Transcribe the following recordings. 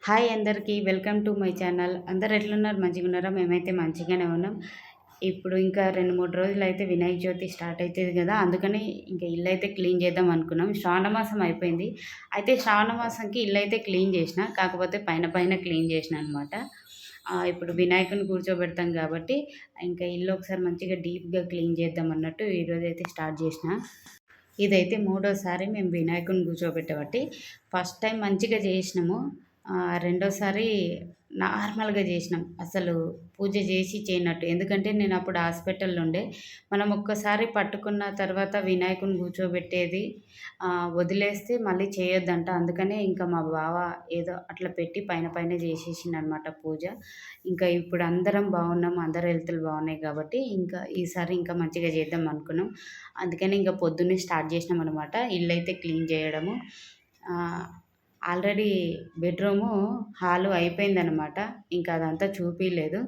Hi అందరికీ welcome to my channel. అందరు ఎట్లున్నారు? మంచిగా ఉన్నారా? మేమైతే మంచిగానే ఉన్నాం. ఇప్పుడు ఇంకా 2, 3 రోజులైతే వినాయక చవితి స్టార్ట్ అయితది కదా! అందుకని ఇంకా ఇల్లైతే క్లీన్ చేద్దాం అనుకున్నాం. శ్రావణ మాసం అయిపోయింది. అయితే శ్రావణ మాసంకి ఇల్లైతే క్లీన్ చేసిన. కాకపోతే పైన పైన క్లీన్ చేసిన అనమాట. ఇప్పుడు వినాయకుడిని కూర్చోబెడతాం కాబట్టి ఇంకా ఇల్లు ఒకసారి మంచిగా డీప్‌గా క్లీన్ చేద్దాం అన్నట్టు ఈరోజైతే స్టార్ట్ చేసిన. ఇదైతే మూడోసారి మేము వినాయకుడిని కూర్చోబెట్టబట్టి ఫస్ట్ టైం మంచిగా చేసినాము. రెండోసారి నార్మల్‌గా చేసినాం. అసలు పూజ చేసి చేయనట్టు. ఎందుకంటే నేను అప్పుడు హాస్పిటల్‌లో ఉండే. మనం ఒక్కసారి పట్టుకున్న తర్వాత వినాయకుడిని కూర్చోబెట్టేది వదిలేస్తే మళ్ళీ చేయొద్దంట. అందుకనే ఇంకా మా బావ ఏదో అట్లా పెట్టి పైన పైన చేసేసిండనమాట పూజ. ఇంకా ఇప్పుడు అందరం బాగున్నాం. అందరి హెల్తులు బాగున్నాయి కాబట్టి ఇంకా ఈసారి ఇంకా మంచిగా చేద్దాం అనుకున్నాం. అందుకని ఇంకా పొద్దున్నే స్టార్ట్ చేసినామనమాట. ఇల్లైతే క్లీన్ చేయడము. ఆల్రెడీ బెడ్‌రూము, హాలు అయిపోయిందనమాట. ఇంకా అదంతా చూపియలేదు.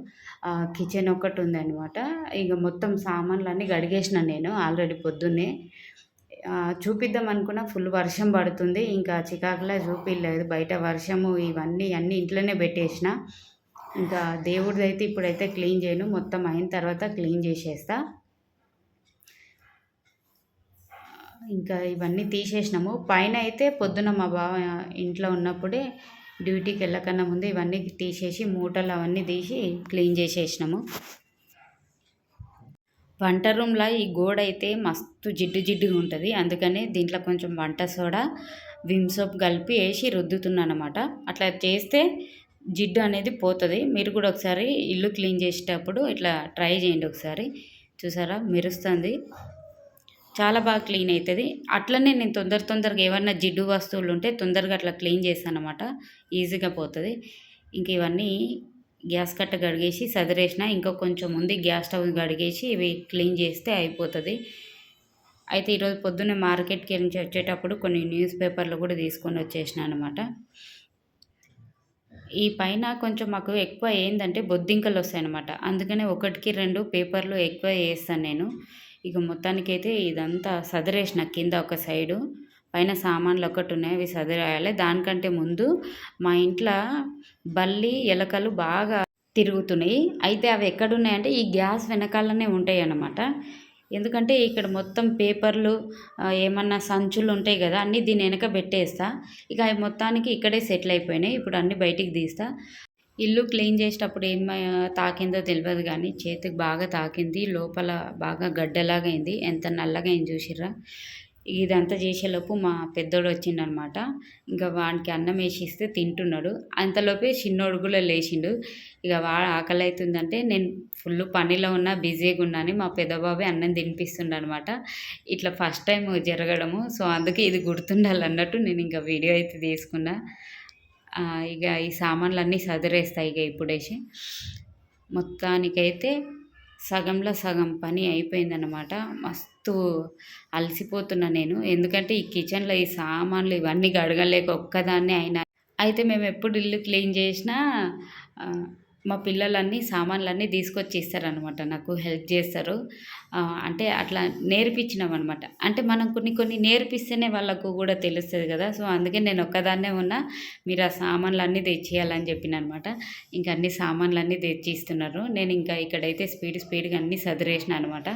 కిచెన్ ఒక్కటి ఉందనమాట. ఇక మొత్తం సామాన్లన్నీ కడిగేసిన నేను ఆల్రెడీ పొద్దున్నే. చూపిద్దాం అనుకున్న ఫుల్ వర్షం పడుతుంది. ఇంకా చికాకులా చూపియలేదు. బయట వర్షము ఇవన్నీ అన్నీ ఇంట్లోనే పెట్టేసిన. ఇంకా దేవుడిదైతే ఇప్పుడైతే క్లీన్ చేయను. మొత్తం అయిన తర్వాత క్లీన్ చేసేస్తా. ఇంకా ఇవన్నీ తీసేసినాము. పైన అయితే పొద్దున మా బావ ఇంట్లో ఉన్నప్పుడే డ్యూటీకి వెళ్ళకన్నా ముందే ఇవన్నీ తీసేసి మూటలు అవన్నీ తీసి క్లీన్ చేసేసినాము. వంట రూమ్‌లో ఈ గోడ అయితే మస్తు జిడ్డు జిడ్డుగా ఉంటుంది. అందుకని దీంట్లో కొంచెం వంట సోడా, విమ్ సోప్ కలిపి వేసి రుద్దుతున్నానమాట. అట్లా చేస్తే జిడ్డు అనేది పోతుంది. మీరు కూడా ఒకసారి ఇల్లు క్లీన్ చేసేటప్పుడు ఇట్లా ట్రై చేయండి ఒకసారి. చూసారా మెరుస్తుంది. చాలా బాగా క్లీన్ అవుతుంది. అట్లనే నేను తొందరగా ఏమన్నా జిడ్డు వస్తువులు ఉంటే తొందరగా అట్లా క్లీన్ చేస్తానన్నమాట. ఈజీగా పోతుంది. ఇంక ఇవన్నీ గ్యాస్ కట్ట కడిగేసి సదిరేసిన. ఇంకా కొంచెం ఉంది గ్యాస్ స్టవ్ కడిగేసి ఇవి క్లీన్ చేస్తే అయిపోతుంది. అయితే ఈరోజు పొద్దున్నే మార్కెట్కి నుంచి వచ్చేటప్పుడు కొన్ని న్యూస్ పేపర్లు కూడా తీసుకొని వచ్చేసిన అనమాట. ఈ పైన కొంచెం మాకు ఎక్కువ ఏంటంటే బొద్దింకలు వస్తాయన్నమాట. అందుకనే 1కి 2 పేపర్లు ఎక్కువ వేస్తాను నేను. ఇక మొత్తానికైతే ఇదంతా సదిరేసిన కింద ఒక సైడు. పైన సామాన్లు ఒకటి ఉన్నాయి, అవి సదిరేయాలి. దానికంటే ముందు మా ఇంట్లో బల్లి, ఎలకలు బాగా తిరుగుతున్నాయి. అయితే అవి ఎక్కడున్నాయంటే ఈ గ్యాస్ వెనకాలనే ఉంటాయి అన్నమాట. ఎందుకంటే ఇక్కడ మొత్తం పేపర్లు ఏమన్నా సంచులు ఉంటాయి కదా, అన్నీ దీని వెనక పెట్టేస్తా. ఇక అవి మొత్తానికి ఇక్కడే సెటిల్ అయిపోయినాయి. ఇప్పుడు అన్నీ బయటికి తీస్తా. ఇల్లు క్లీన్ చేసేటప్పుడు ఏం తాకిందో తెలియదు కానీ చేతికి బాగా తాకింది. లోపల బాగా గడ్డలాగా అయింది. ఎంత నల్లగా అయింది చూసిర్రా. ఇదంతా చేసేలోపు మా పెద్దోడు వచ్చిండనమాట. ఇంకా వానికి అన్నం వేసిస్తే తింటున్నాడు. అంతలోపే చిన్నోడు కూడా లేచిండు. ఇక ఆకలి అవుతుందంటే నేను ఫుల్ పనిలో ఉన్నా, బిజీగా ఉన్నాను. మా పెద్దబాబే అన్నం తినిపిస్తుండనమాట. ఇట్లా ఫస్ట్ టైం జరగడము. సో అందుకే ఇది గుర్తుండాలన్నట్టు నేను ఇంకా వీడియో అయితే తీసుకున్నా. ఇక ఈ సామాన్లన్నీ సదిరేస్తాయి ఇక ఇప్పుడేసి. మొత్తానికైతే సగంలో సగం పని అయిపోయిందనమాట. మస్తు అలసిపోతున్నా నేను. ఎందుకంటే ఈ కిచెన్లో ఈ సామాన్లు ఇవన్నీ గడగలేక ఒక్కదాన్నే అయినా. అయితే మేము ఎప్పుడు ఇల్లు క్లీన్ చేసినా మా పిల్లలన్నీ సామాన్లన్నీ తీసుకొచ్చి ఇస్తారనమాట. నాకు హెల్ప్ చేస్తారు. అంటే అట్లా నేర్పించినామనమాట. అంటే మనం కొన్ని నేర్పిస్తేనే వాళ్ళకు కూడా తెలుస్తుంది కదా. సో అందుకే నేను ఒక్కదాన్నే ఉన్నా. మీరు ఆ సామాన్లన్నీ తెచ్చియాలని చెప్పిననమాట. ఇంక అన్ని సామాన్లన్నీ తెచ్చి ఇస్తున్నారు. నేను ఇంకా ఇక్కడైతే స్పీడ్గా అన్నీ సదిరేసిన అనమాట.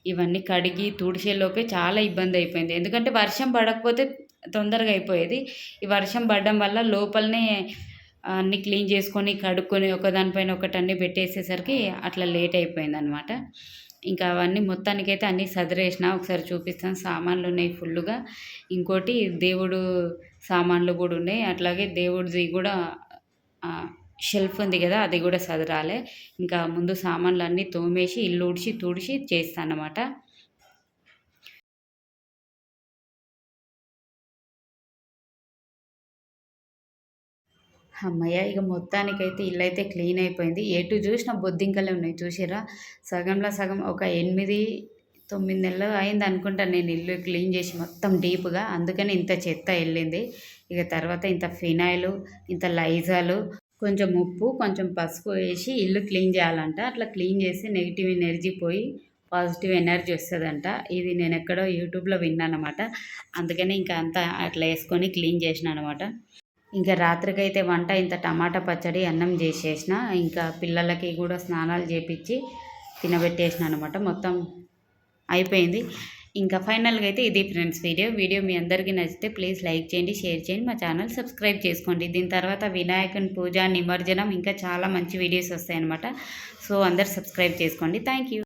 ఇవన్నీ కడిగి తుడిచేలోపే చాలా ఇబ్బంది అయిపోయింది. ఎందుకంటే వర్షం పడకపోతే తొందరగా అయిపోయేది. ఈ వర్షం పడడం వల్ల లోపలనే అన్నీ క్లీన్ చేసుకొని, కడుక్కొని ఒకదానిపైన ఒకటి అన్నీ పెట్టేసేసరికి అట్లా లేట్ అయిపోయిందనమాట. ఇంకా అవన్నీ మొత్తానికైతే అన్నీ సదిరేసిన. ఒకసారి చూపిస్తాను. సామాన్లు ఉన్నాయి ఫుల్లుగా. ఇంకోటి దేవుడు సామాన్లు కూడా ఉన్నాయి. అట్లాగే దేవుడిది కూడా షెల్ఫ్ ఉంది కదా, అది కూడా సదరాలి. ఇంకా ముందు సామాన్లు అన్నీ తోమేసి ఇల్లు ఊడ్చి తుడిచి చేస్తానన్నమాట. హమ్మయ్య! ఇక మొత్తానికైతే ఇల్లైతే క్లీన్ అయిపోయింది. ఎటు చూసినా బొద్దింకలే ఉన్నాయి చూసిర్రా. సగంలో సగం ఒక 8, 9 నెలలు అయిందనుకుంటా నేను ఇల్లు క్లీన్ చేసి మొత్తం డీప్‌గా. అందుకని ఇంత చెత్త ఎళ్ళింది. ఇక తర్వాత ఇంత ఫినాయిలు, ఇంత లైజాలు, కొంచెం ఉప్పు, కొంచెం పసుపు వేసి ఇల్లు క్లీన్ చేయాలంట. అట్లా క్లీన్ చేసి నెగెటివ్ ఎనర్జీ పోయి పాజిటివ్ ఎనర్జీ వస్తదంట. ఇది నేనెక్కడో యూట్యూబ్‌లో విన్నాననమాట. అందుకని ఇంకా అంతా అట్లా వేసుకొని క్లీన్ చేసినా అనమాట. ఇంకా రాత్రికైతే వంట ఇంత టమాటా పచ్చడి అన్నం చేసేసిన, ఇంకా పిల్లలకి కూడా స్నానాలు చేపించి తినబెట్టేసిన అనమాట. మొత్తం అయిపోయింది. ఇంకా ఫైనల్గా అయితే ఇది ఫ్రెండ్స్ వీడియో మీ అందరికీ నచ్చితే ప్లీజ్ లైక్ చేయండి, షేర్ చేయండి, మా ఛానల్ సబ్స్క్రైబ్ చేసుకోండి. దీని తర్వాత వినాయకుని పూజ, నిమజ్జనం ఇంకా చాలా మంచి వీడియోస్ వస్తాయన్నమాట. సో అందరు సబ్స్క్రైబ్ చేసుకోండి. Thank you.